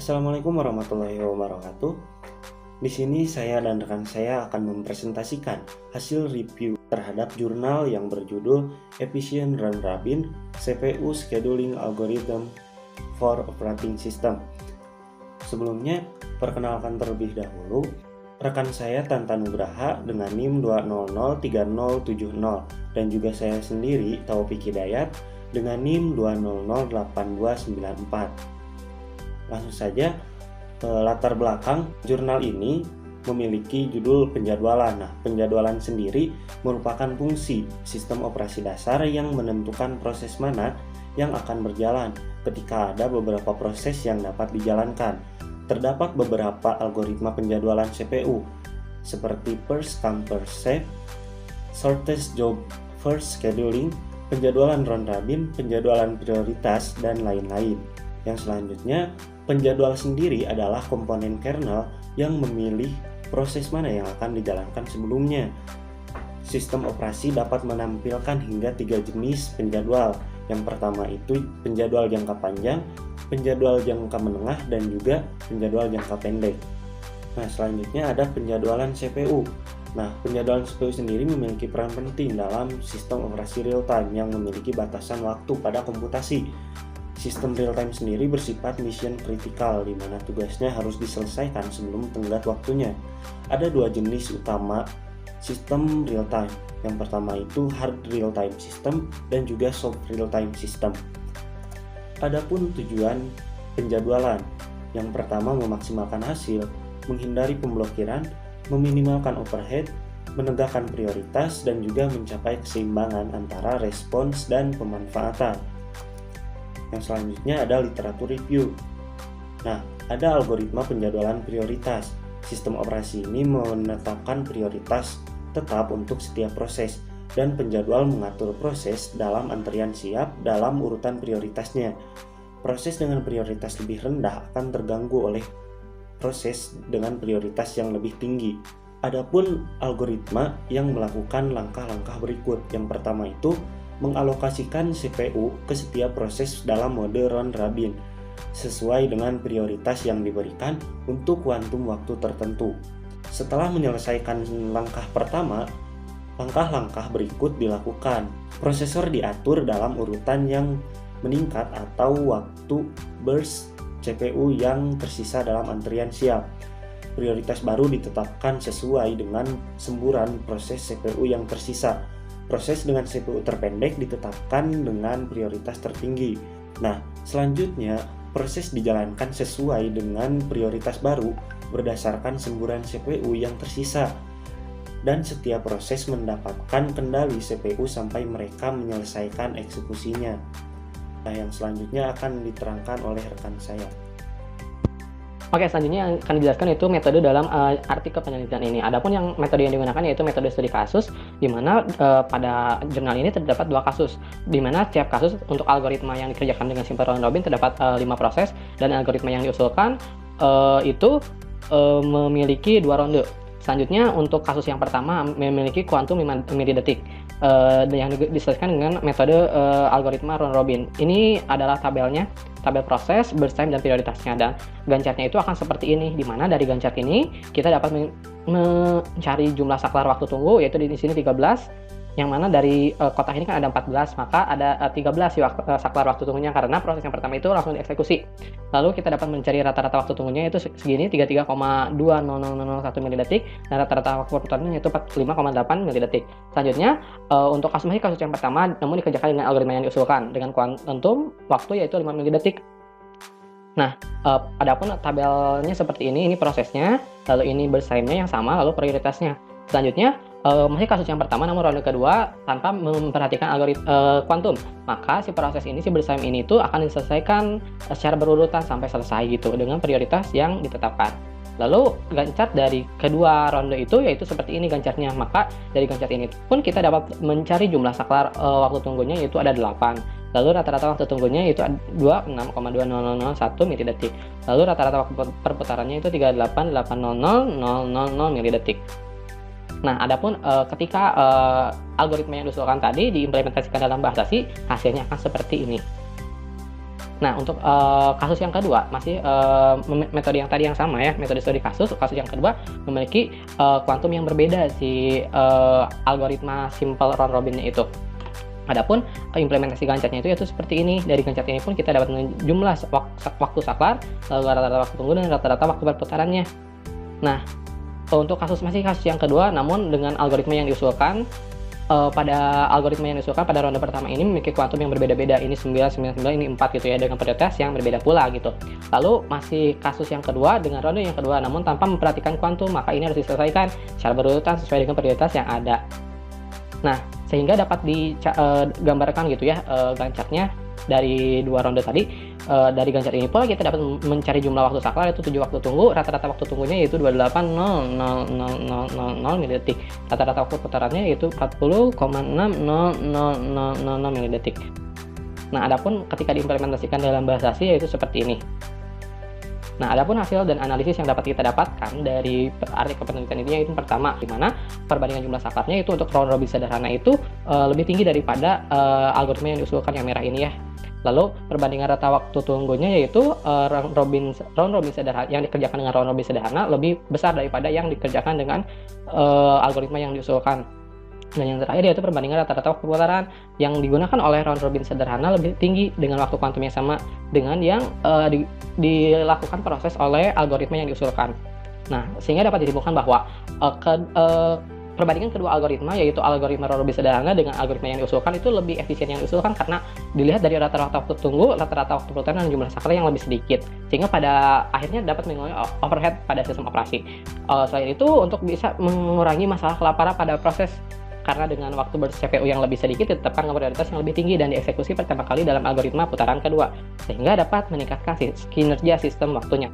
Assalamualaikum warahmatullahi wabarakatuh. Di sini saya dan rekan saya akan mempresentasikan hasil review terhadap jurnal yang berjudul Efficient Round Robin CPU Scheduling Algorithm for Operating System. Sebelumnya, perkenalkan terlebih dahulu, rekan saya Tantan Nugraha dengan NIM 2003070 dan juga saya sendiri Taufik Hidayat dengan NIM 2008294. Langsung saja, latar belakang jurnal ini memiliki judul penjadwalan. Nah, penjadwalan sendiri merupakan fungsi sistem operasi dasar yang menentukan proses mana yang akan berjalan ketika ada beberapa proses yang dapat dijalankan. Terdapat beberapa algoritma penjadwalan CPU, seperti first come first serve, shortest job first scheduling, penjadwalan round robin, penjadwalan prioritas, dan lain-lain. Yang selanjutnya, penjadwal sendiri adalah komponen kernel yang memilih proses mana yang akan dijalankan sebelumnya. Sistem operasi dapat menampilkan hingga 3 jenis penjadwal. Yang pertama itu penjadwal jangka panjang, penjadwal jangka menengah, dan juga penjadwal jangka pendek. Nah, selanjutnya ada penjadwalan CPU. Nah, penjadwalan CPU sendiri memiliki peran penting dalam sistem operasi real time yang memiliki batasan waktu pada komputasi. Sistem real time sendiri bersifat mission critical, di mana tugasnya harus diselesaikan sebelum tenggat waktunya. Ada dua jenis utama sistem real time. Yang pertama itu hard real time system dan juga soft real time system. Adapun tujuan penjadwalan, yang pertama memaksimalkan hasil, menghindari pemblokiran, meminimalkan overhead, menegakkan prioritas, dan juga mencapai keseimbangan antara respons dan pemanfaatan. Yang selanjutnya ada literatur review. Nah, ada algoritma penjadwalan prioritas. Sistem operasi ini menetapkan prioritas tetap untuk setiap proses, dan penjadwal mengatur proses dalam antrian siap dalam urutan prioritasnya. Proses dengan prioritas lebih rendah akan terganggu oleh proses dengan prioritas yang lebih tinggi. Adapun algoritma yang melakukan langkah-langkah berikut. Yang pertama itu mengalokasikan CPU ke setiap proses dalam mode round robin sesuai dengan prioritas yang diberikan untuk kuantum waktu tertentu. Setelah menyelesaikan langkah pertama, langkah-langkah berikut dilakukan. Prosesor diatur dalam urutan yang meningkat atau waktu burst CPU yang tersisa dalam antrian siap. Prioritas baru ditetapkan sesuai dengan semburan proses CPU yang tersisa. Proses dengan CPU terpendek ditetapkan dengan prioritas tertinggi. Nah, selanjutnya proses dijalankan sesuai dengan prioritas baru berdasarkan semburan CPU yang tersisa. Dan setiap proses mendapatkan kendali CPU sampai mereka menyelesaikan eksekusinya. Nah, yang selanjutnya akan diterangkan oleh rekan saya. Oke, selanjutnya yang akan dijelaskan itu metode dalam artikel penelitian ini. Adapun yang metode yang digunakan yaitu metode studi kasus, di mana pada jurnal ini terdapat 2 kasus, di mana setiap kasus untuk algoritma yang dikerjakan dengan simple round robin terdapat 5 proses, dan algoritma yang diusulkan itu memiliki 2 ronde. Selanjutnya untuk kasus yang pertama memiliki kuantum 5 milidetik yang diselesaikan dengan metode algoritma round robin. Ini adalah tabelnya, tabel proses, burst time, dan prioritasnya, dan gancarnya itu akan seperti ini, di mana dari gancar ini kita dapat mencari jumlah saklar waktu tunggu, yaitu di sini 13, yang mana dari kotak ini kan ada 14, maka ada 13 saklar waktu tunggunya karena proses yang pertama itu langsung dieksekusi. Lalu kita dapat mencari rata-rata waktu tunggunya yaitu segini 33,20001 milidetik, dan rata-rata waktu perputarannya yaitu 45,8 milidetik. Selanjutnya untuk kasus yang pertama namun dikerjakan dengan algoritma yang diusulkan dengan kuantum waktu yaitu 5 milidetik. Nah, adapun tabelnya seperti ini prosesnya, lalu ini burst time-nya yang sama, lalu prioritasnya. Selanjutnya masih kasus yang pertama namun ronde kedua tanpa memperhatikan algoritma kuantum, maka si proses ini, si burst time ini tuh akan diselesaikan secara berurutan sampai selesai gitu dengan prioritas yang ditetapkan. Lalu gancar dari kedua ronde itu yaitu seperti ini gancarnya, maka dari gancar ini pun kita dapat mencari jumlah saklar waktu tunggunya yaitu ada 8. Lalu rata-rata waktu tunggunya yaitu 26,20001 milidetik. Lalu rata-rata waktu perputarannya itu 38,800,000 milidetik. Nah, adapun ketika algoritma yang diusulkan tadi diimplementasikan dalam bahasa C, hasilnya akan seperti ini. Nah, untuk kasus yang kedua masih metode yang tadi yang sama ya, metode studi kasus. Kasus yang kedua memiliki kuantum yang berbeda si algoritma simple round robinnya itu. Adapun implementasi gancatnya itu yaitu seperti ini. Dari gancat ini pun kita dapat jumlah waktu saklar, lalu rata-rata waktu tunggu dan rata-rata waktu perputarannya. Nah, untuk kasus yang kedua, namun dengan algoritma yang diusulkan pada algoritma yang diusulkan pada ronde pertama ini memiliki kuantum yang berbeda-beda. Ini 999, ini 4 gitu ya, dengan prioritas yang berbeda pula gitu. Lalu masih kasus yang kedua dengan ronde yang kedua, namun tanpa memperhatikan kuantum, maka ini harus diselesaikan secara berurutan sesuai dengan prioritas yang ada. Nah, sehingga dapat digambarkan gitu ya gancatnya dari dua ronde tadi. Dari gancat ini pula kita dapat mencari jumlah waktu saklar yaitu 7 waktu tunggu, rata-rata waktu tunggunya yaitu 28,0000000 milidetik. Rata-rata waktu putarannya yaitu 40,6000000 milidetik. Nah, adapun ketika diimplementasikan dalam bahasa C yaitu seperti ini. Nah, adapun hasil dan analisis yang dapat kita dapatkan dari artikel penelitian ini yaitu pertama, di mana perbandingan jumlah saklarnya itu untuk round robin sederhana itu lebih tinggi daripada algoritma yang diusulkan yang merah ini ya. Lalu perbandingan rata waktu tunggunya yaitu round robin sederhana yang dikerjakan dengan round robin sederhana lebih besar daripada yang dikerjakan dengan algoritma yang diusulkan. Dan yang terakhir yaitu perbandingan rata-rata waktu putaran yang digunakan oleh round robin sederhana lebih tinggi dengan waktu kuantum yang sama dengan yang dilakukan proses oleh algoritma yang diusulkan. Nah, sehingga dapat disimpulkan bahwa perbandingan kedua algoritma yaitu algoritma round robin sederhana dengan algoritma yang diusulkan itu lebih efisien yang diusulkan karena dilihat dari rata-rata waktu tunggu, rata-rata waktu putaran dan jumlah saklar yang lebih sedikit, sehingga pada akhirnya dapat mengurangi overhead pada sistem operasi. Selain itu untuk bisa mengurangi masalah kelaparan pada proses karena dengan waktu ber-CPU yang lebih sedikit ditetapkan prioritas yang lebih tinggi dan dieksekusi pertama kali dalam algoritma putaran kedua, sehingga dapat meningkatkan kinerja sistem waktunya.